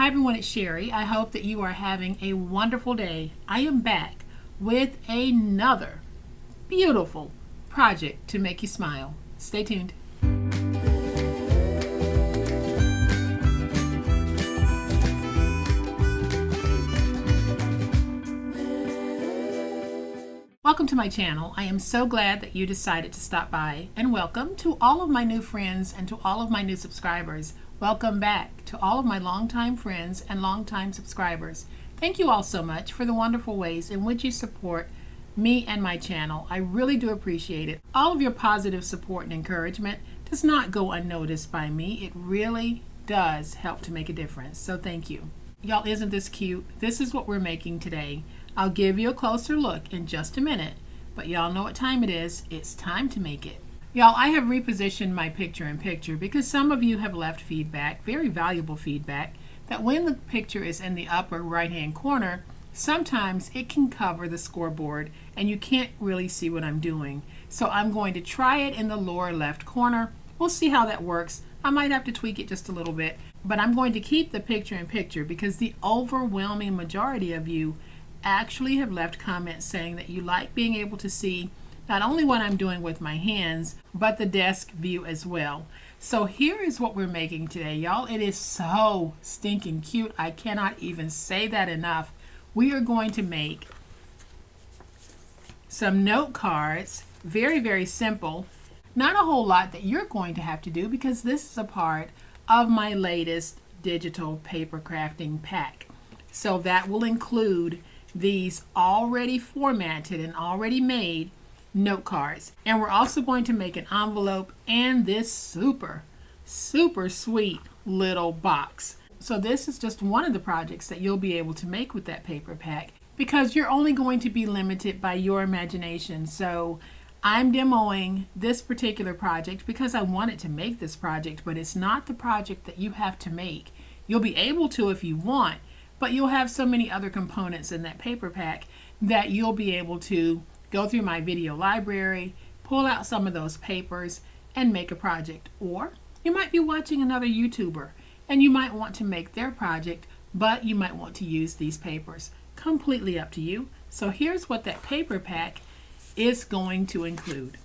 Hi everyone, it's Sherry. I hope that you are having a wonderful day. I am back with another beautiful project to make you smile. Stay tuned. Welcome to my channel. I am so glad that you decided to stop by, and welcome to all of my new friends and to all of my new subscribers. Welcome back to all of my longtime friends and longtime subscribers. Thank you all so much for the wonderful ways in which you support me and my channel. I really do appreciate it. All of your positive support and encouragement does not go unnoticed by me. It really does help to make a difference. So thank you. Y'all, isn't this cute? This is what we're making today. I'll give you a closer look in just a minute, but y'all know what time it is. It's time to make it. Y'all, I have repositioned my picture-in-picture because some of you have left feedback, very valuable feedback, that when the picture is in the upper right-hand corner, sometimes it can cover the scoreboard and you can't really see what I'm doing. So I'm going to try it in the lower left corner. We'll see how that works. I might have to tweak it just a little bit, but I'm going to keep the picture-in-picture because the overwhelming majority of you actually have left comments saying that you like being able to see not only what I'm doing with my hands, but the desk view as well. So here is what we're making today, y'all. It is so stinking cute. I cannot even say that enough. We are going to make some note cards. Very, very simple. Not a whole lot that you're going to have to do because this is a part of my latest digital paper crafting pack. So that will include these already formatted and already made note cards. And we're also going to make an envelope and this super sweet little box. So this is just one of the projects that you'll be able to make with that paper pack because you're only going to be limited by your imagination. So I'm demoing this particular project because I wanted to make this project, but it's not the project that you have to make. You'll be able to if you want, but you'll have so many other components in that paper pack that you'll be able to go through my video library, pull out some of those papers, and make a project. Or you might be watching another YouTuber and you might want to make their project, but you might want to use these papers. Completely up to you. So here's what that paper pack is going to include.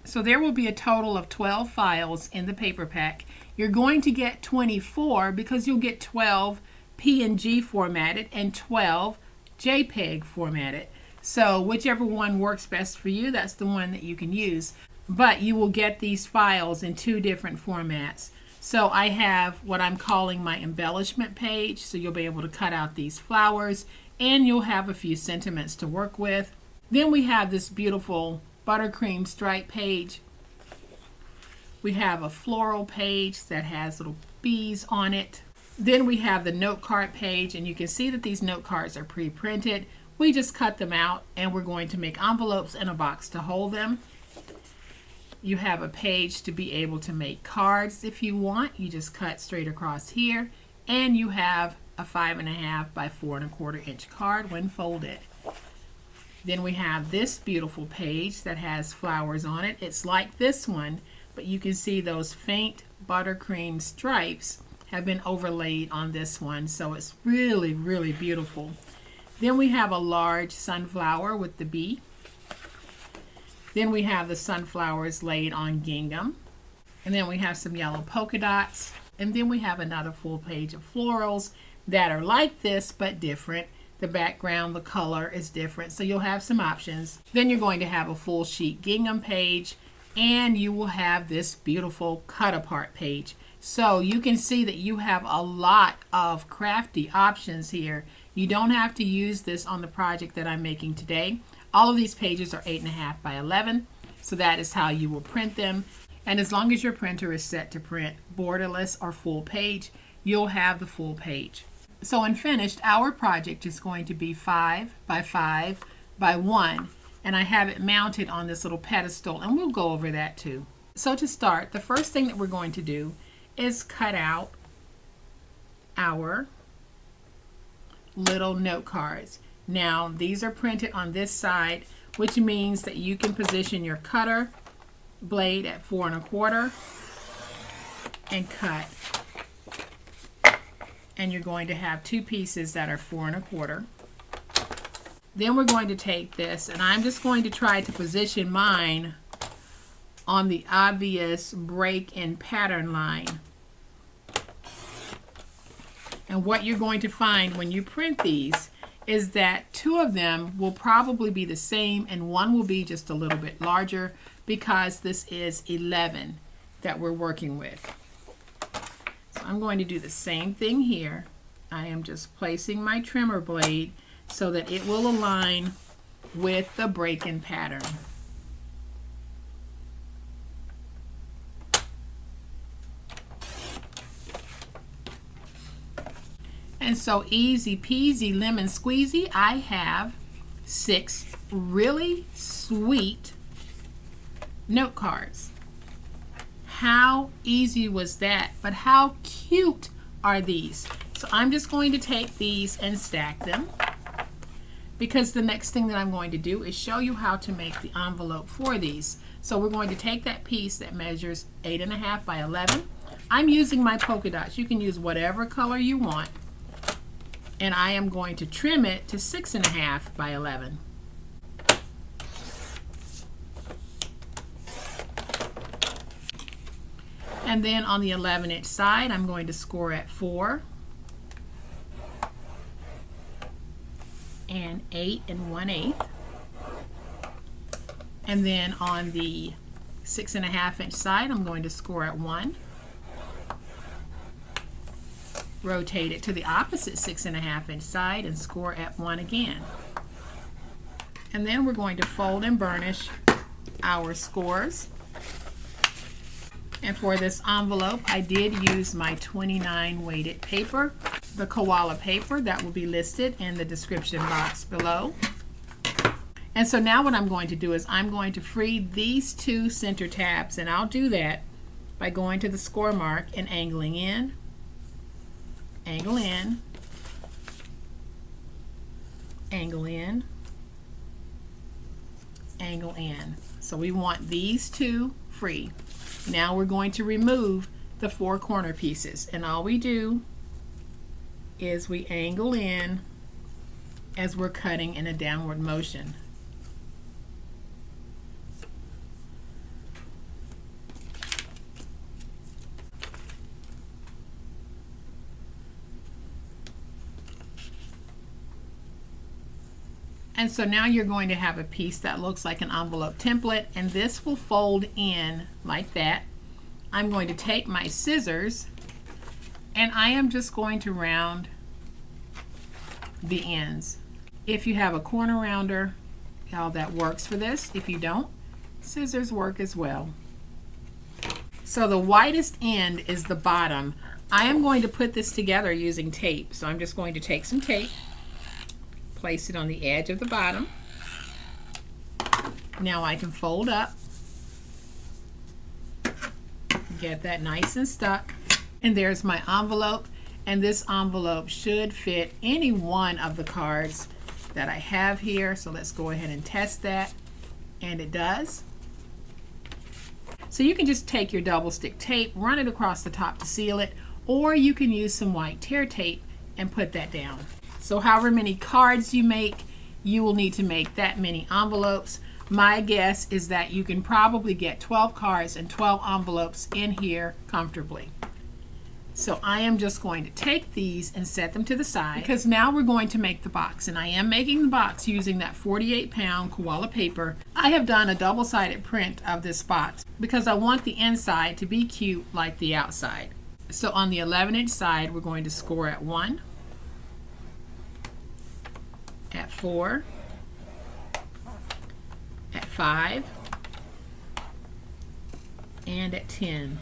So there will be a total of 12 files in the paper pack. You're going to get 24 because you'll get 12 PNG formatted and 12 JPEG formatted. So whichever one works best for you, that's the one that you can use. But you will get these files in two different formats. So I have what I'm calling my embellishment page. So you'll be able to cut out these flowers and you'll have a few sentiments to work with. Then we have this beautiful buttercream stripe page. We have a floral page that has little bees on it. Then we have the note card page, and you can see that these note cards are pre-printed. We just cut them out and we're going to make envelopes and a box to hold them. You have a page to be able to make cards if you want. You just cut straight across here, and you have a 5.5 by 4.25 inch card when folded. Then we have this beautiful page that has flowers on it. It's like this one, but you can see those faint buttercream stripes have been overlaid on this one, so it's really, really beautiful. Then we have a large sunflower with the bee. Then we have the sunflowers laid on gingham. And then we have some yellow polka dots. And then we have another full page of florals that are like this but different. The background, the color is different, so you'll have some options. Then you're going to have a full sheet gingham page, and you will have this beautiful cut apart page. So you can see that you have a lot of crafty options here. You don't have to use this on the project that I'm making today. All of these pages are 8.5 by 11, so that is how you will print them. And as long as your printer is set to print borderless or full page, you'll have the full page. So when finished, our project is going to be 5 by 5 by 1, and I have it mounted on this little pedestal, and we'll go over that too. So to start, the first thing that we're going to do is cut out our little note cards. Now these are printed on this side, which means that you can position your cutter blade at 4 1/4 and cut and you're going to have two pieces that are 4 1/4. Then we're going to take this, and I'm just going to try to position mine on the obvious break in pattern line. And what you're going to find when you print these is that 2 of them will probably be the same and 1 will be just a little bit larger, because this is 11 that we're working with. So I'm going to do the same thing here. I am just placing my trimmer blade so that it will align with the break-in pattern. And so easy peasy lemon squeezy, I have 6 really sweet note cards. How easy was that? But how cute are these? So I'm just going to take these and stack them, because the next thing that I'm going to do is show you how to make the envelope for these. So we're going to take that piece that measures 8 1/2 by 11. I'm using my polka dots. You can use whatever color you want. And I am going to trim it to 6 1/2 by 11. And then on the 11-inch side, I'm going to score at 4 and 8 1/8. And then on the 6 1/2-inch side, I'm going to score at 1. Rotate it to the opposite 6 1/2-inch side and score at 1 again. And then we're going to fold and burnish our scores. And for this envelope, I did use my 29 weighted paper, the koala paper that will be listed in the description box below. And so now what I'm going to do is I'm going to free these 2 center tabs, and I'll do that by going to the score mark and angling in, angle in, angle in, angle in. So we want these 2 free. Now we're going to remove the 4 corner pieces, and all we do is we angle in as we're cutting in a downward motion. And so now you're going to have a piece that looks like an envelope template, and this will fold in like that. I'm going to take my scissors and I am just going to round the ends. If you have a corner rounder, that works for this. If you don't, scissors work as well. So the widest end is the bottom. I am going to put this together using tape. So I'm just going to take some tape, place it on the edge of the bottom. Now I can fold up, get that nice and stuck, and there's my envelope. And this envelope should fit any one of the cards that I have here. So let's go ahead and test that, and it does. So you can just take your double stick tape, run it across the top to seal it, or you can use some white tear tape and put that down. So however many cards you make, you will need to make that many envelopes. My guess is that you can probably get 12 cards and 12 envelopes in here comfortably. So I am just going to take these and set them to the side, because now we're going to make the box, and I am making the box using that 48-pound koala paper. I have done a double-sided print of this box because I want the inside to be cute like the outside. So on the 11-inch side, we're going to score at 1, at 4, at 5, and at 10.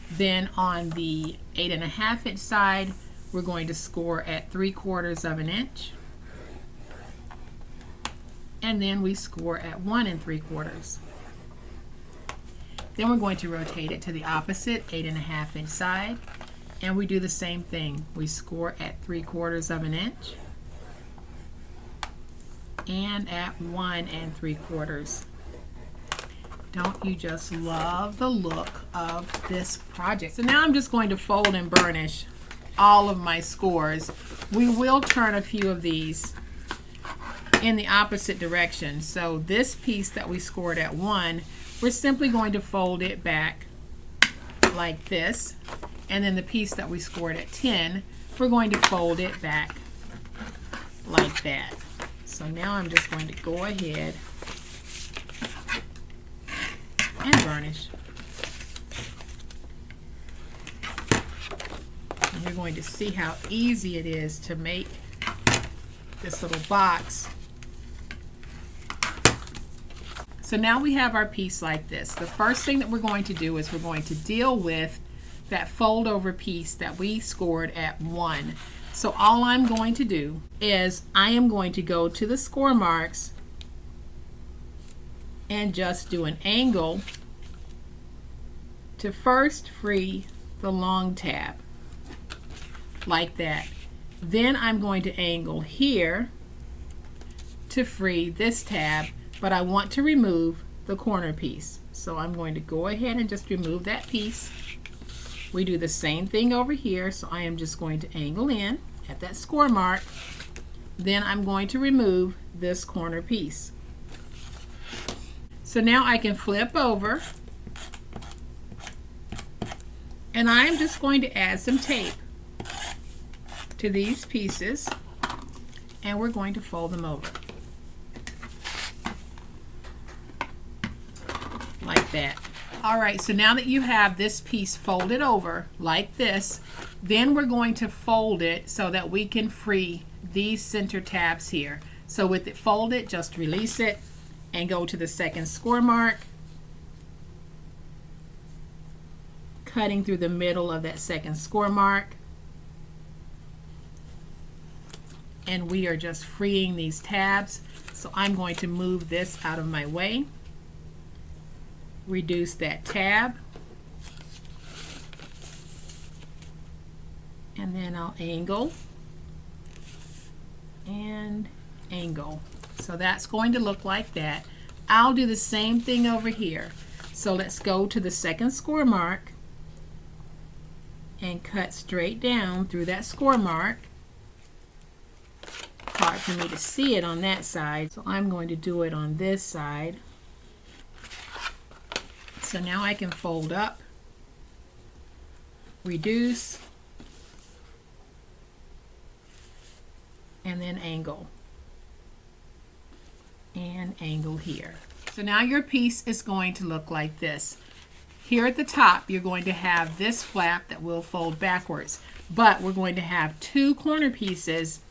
Then on the 8 1/2-inch side, we're going to score at 3/4 of an inch, and then we score at 1 3/4. Then we're going to rotate it to the opposite 8 1/2-inch side, and we do the same thing. We score at 3/4 of an inch and at 1 3/4. Don't you just love the look of this project? So now I'm just going to fold and burnish all of my scores. We will turn a few of these in the opposite direction. So this piece that we scored at 1, we're simply going to fold it back like this. And then the piece that we scored at 10, we're going to fold it back like that. So now I'm just going to go ahead and burnish. And you're going to see how easy it is to make this little box. So now we have our piece like this. The first thing that we're going to do is we're going to deal with that fold over piece that we scored at 1. So all I'm going to do is I am going to go to the score marks and just do an angle to first free the long tab like that. Then I'm going to angle here to free this tab, but I want to remove the corner piece. So I'm going to go ahead and just remove that piece. We do the same thing over here, so I am just going to angle in at that score mark. Then I'm going to remove this corner piece. So now I can flip over, and I'm just going to add some tape to these pieces, and we're going to fold them over like that. All right, so now that you have this piece folded over like this, then we're going to fold it so that we can free these center tabs here. So with it folded, just release it and go to the second score mark, cutting through the middle of that second score mark. And we are just freeing these tabs. So I'm going to move this out of my way, reduce that tab, and then I'll angle and angle. So that's going to look like that. I'll do the same thing over here. So let's go to the second score mark and cut straight down through that score mark. Hard for me to see it on that side, so I'm going to do it on this side. So now I can fold up, reduce, and then angle. And angle here. So now your piece is going to look like this. Here at the top, you're going to have this flap that will fold backwards, but we're going to have 2 corner pieces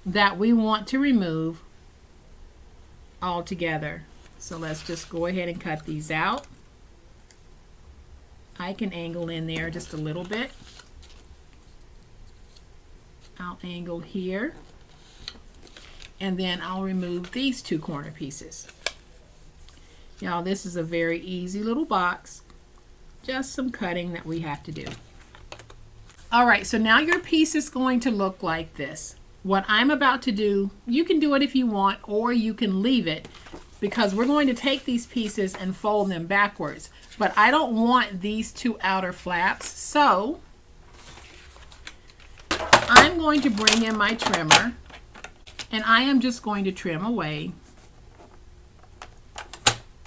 that we want to remove all together. So let's just go ahead and cut these out. I can angle in there just a little bit. I'll angle here, and then I'll remove these 2 corner pieces. Y'all, this is a very easy little box. Just some cutting that we have to do. All right, so now your piece is going to look like this. What I'm about to do, you can do it if you want, or you can leave it, because we're going to take these pieces and fold them backwards. But I don't want these 2 outer flaps, so I'm going to bring in my trimmer, and I am just going to trim away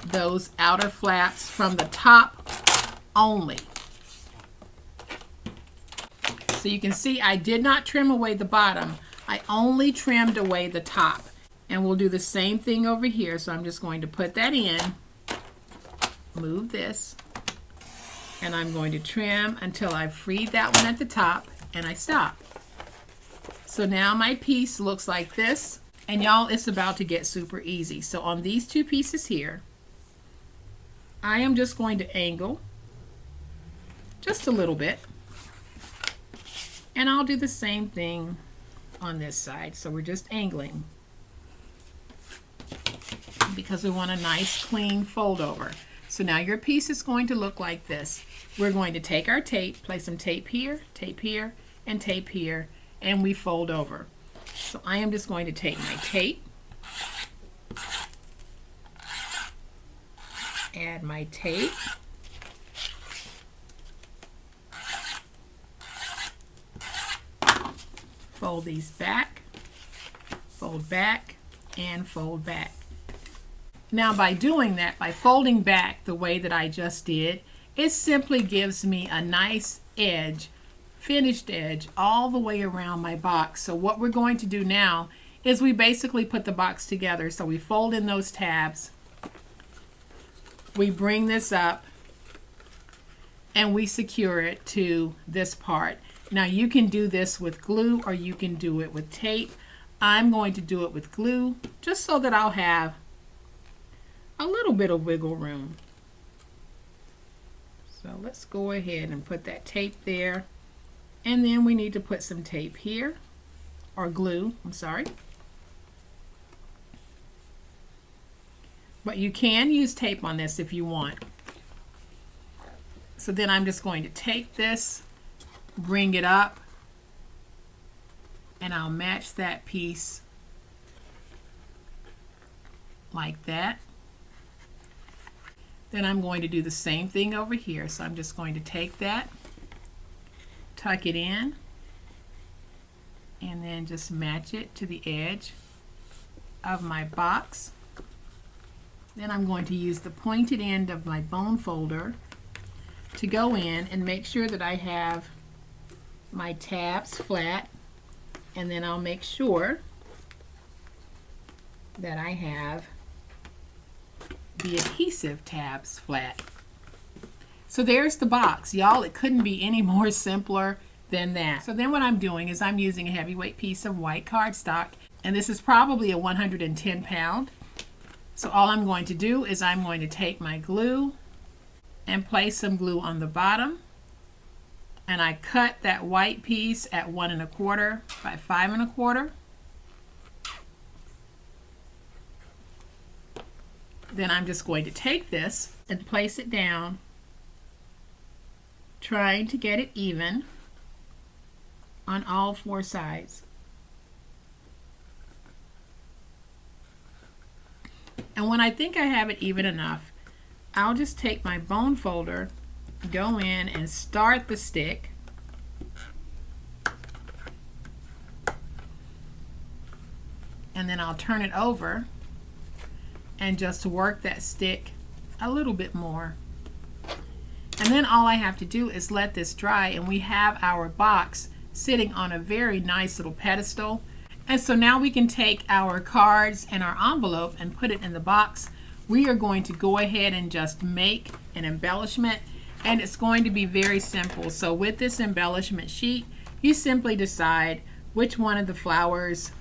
those outer flaps from the top only. So you can see I did not trim away the bottom. I only trimmed away the top. And we'll do the same thing over here. So I'm just going to put that in, move this, and I'm going to trim until I've freed that one at the top, and I stop. So now my piece looks like this, and y'all, it's about to get super easy. So on these 2 pieces here, I am just going to angle just a little bit, and I'll do the same thing on this side. So we're just angling because we want a nice clean fold over. So now your piece is going to look like this. We're going to take our tape, place some tape here, and tape here, and we fold over. So I am just going to take my tape add my tape. Fold these back, and fold back. Now by doing that, by folding back the way that I just did, it simply gives me a nice edge, finished edge, all the way around my box. So what we're going to do now is we basically put the box together. So we fold in those tabs, we bring this up, and we secure it to this part. Now you can do this with glue or you can do it with tape. I'm going to do it with glue just so that I'll have a little bit of wiggle room. So let's go ahead and put that tape there, and then we need to put some tape here, or glue, I'm sorry. But you can use tape on this if you want. So then I'm just going to take this, bring it up, and I'll match that piece like that. Then I'm going to do the same thing over here. So I'm just going to take that, tuck it in, and then just match it to the edge of my box. Then I'm going to use the pointed end of my bone folder to go in and make sure that I have my tabs flat, and then I'll make sure that I have the adhesive tabs flat. So there's the box, y'all. It couldn't be any more simpler than that. So then what I'm doing is I'm using a heavyweight piece of white cardstock, and this is probably a 110 pound. So all I'm going to do is I'm going to take my glue and place some glue on the bottom, and I cut that white piece at 1 1/4 by 5 1/4. Then I'm just going to take this and place it down, trying to get it even on all 4 sides. And when I think I have it even enough, I'll just take my bone folder, go in and start the stick, and then I'll turn it over and just work that stick a little bit more. And then all I have to do is let this dry, and we have our box sitting on a very nice little pedestal. And so now we can take our cards and our envelope and put it in the box. We are going to go ahead and just make an embellishment, and it's going to be very simple. So with this embellishment sheet, you simply decide which one of the flowers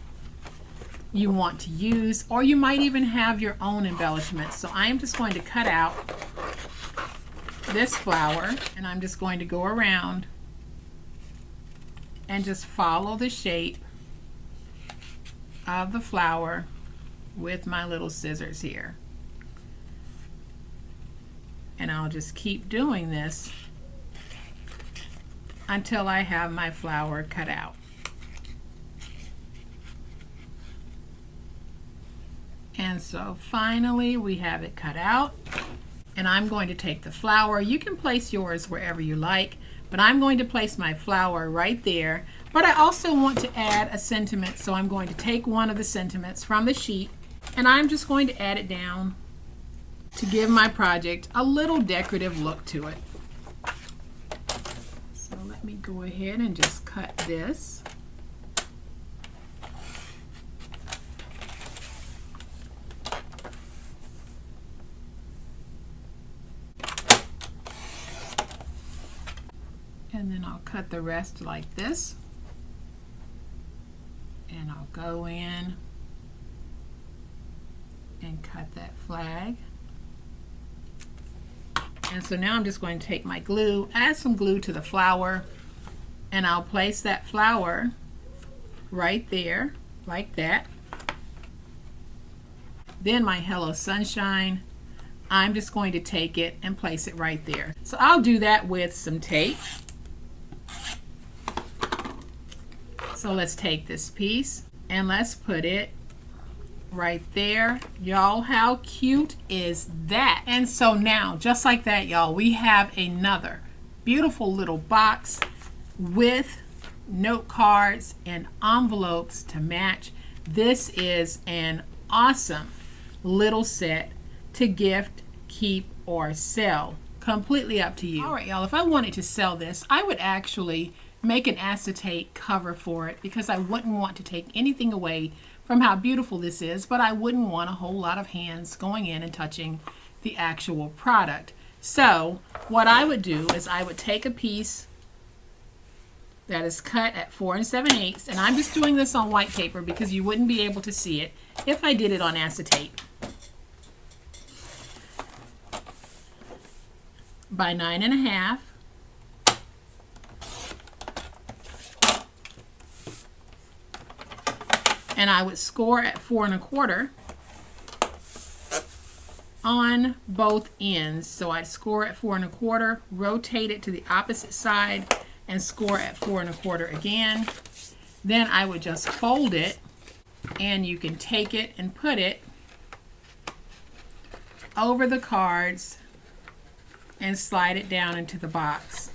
you want to use, or you might even have your own embellishment. So I'm just going to cut out this flower, and I'm just going to go around and just follow the shape of the flower with my little scissors here. And I'll just keep doing this until I have my flower cut out. And so finally we have it cut out, and I'm going to take the flower. You can place yours wherever you like, but I'm going to place my flower right there. But I also want to add a sentiment, so I'm going to take one of the sentiments from the sheet, and I'm just going to add it down to give my project a little decorative look to it. So let me go ahead and just cut this. And then I'll cut the rest like this. And I'll go in and cut that flag. And so now I'm just going to take my glue, add some glue to the flower, and I'll place that flower right there, like that. Then my Hello Sunshine, I'm just going to take it and place it right there. So I'll do that with some tape. So let's take this piece and let's put it right there. Y'all, how cute is that? And so now, just like that, y'all, we have another beautiful little box with note cards and envelopes to match. This is an awesome little set to gift, keep, or sell. Completely up to you. All right, y'all, if I wanted to sell this, I would actually make an acetate cover for it because I wouldn't want to take anything away from how beautiful this is, but I wouldn't want a whole lot of hands going in and touching the actual product. So what I would do is I would take a piece that is cut at 4 7/8, and I'm just doing this on white paper because you wouldn't be able to see it if I did it on acetate, by 9 1/2. And I would score at 4 1/4 on both ends. So I'd score at 4 1/4, rotate it to the opposite side, and score at 4 1/4 again. Then I would just fold it, and you can take it and put it over the cards and slide it down into the box.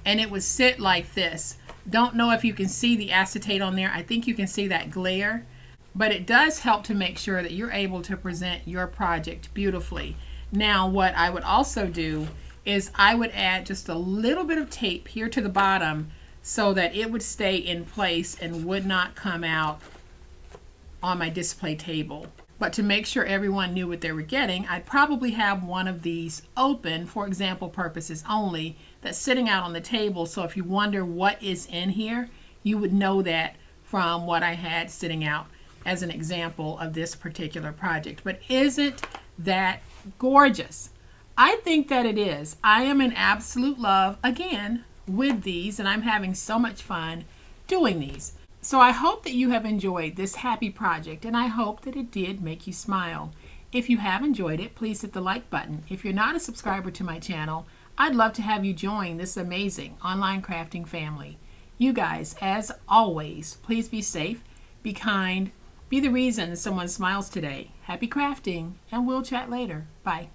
And it would sit like this. Don't know if you can see the acetate on there. I think you can see that glare, but it does help to make sure that you're able to present your project beautifully. Now, what I would also do is I would add just a little bit of tape here to the bottom so that it would stay in place and would not come out on my display table. But to make sure everyone knew what they were getting, I'd probably have one of these open for example purposes only, that's sitting out on the table, so if you wonder what is in here, you would know that from what I had sitting out as an example of this particular project. But isn't that gorgeous? I think that it is. I am in absolute love, again, with these, and I'm having so much fun doing these. So I hope that you have enjoyed this happy project, and I hope that it did make you smile. If you have enjoyed it, please hit the like button. If you're not a subscriber to my channel, I'd love to have you join this amazing online crafting family. You guys, as always, please be safe, be kind, be the reason someone smiles today. Happy crafting, and we'll chat later. Bye.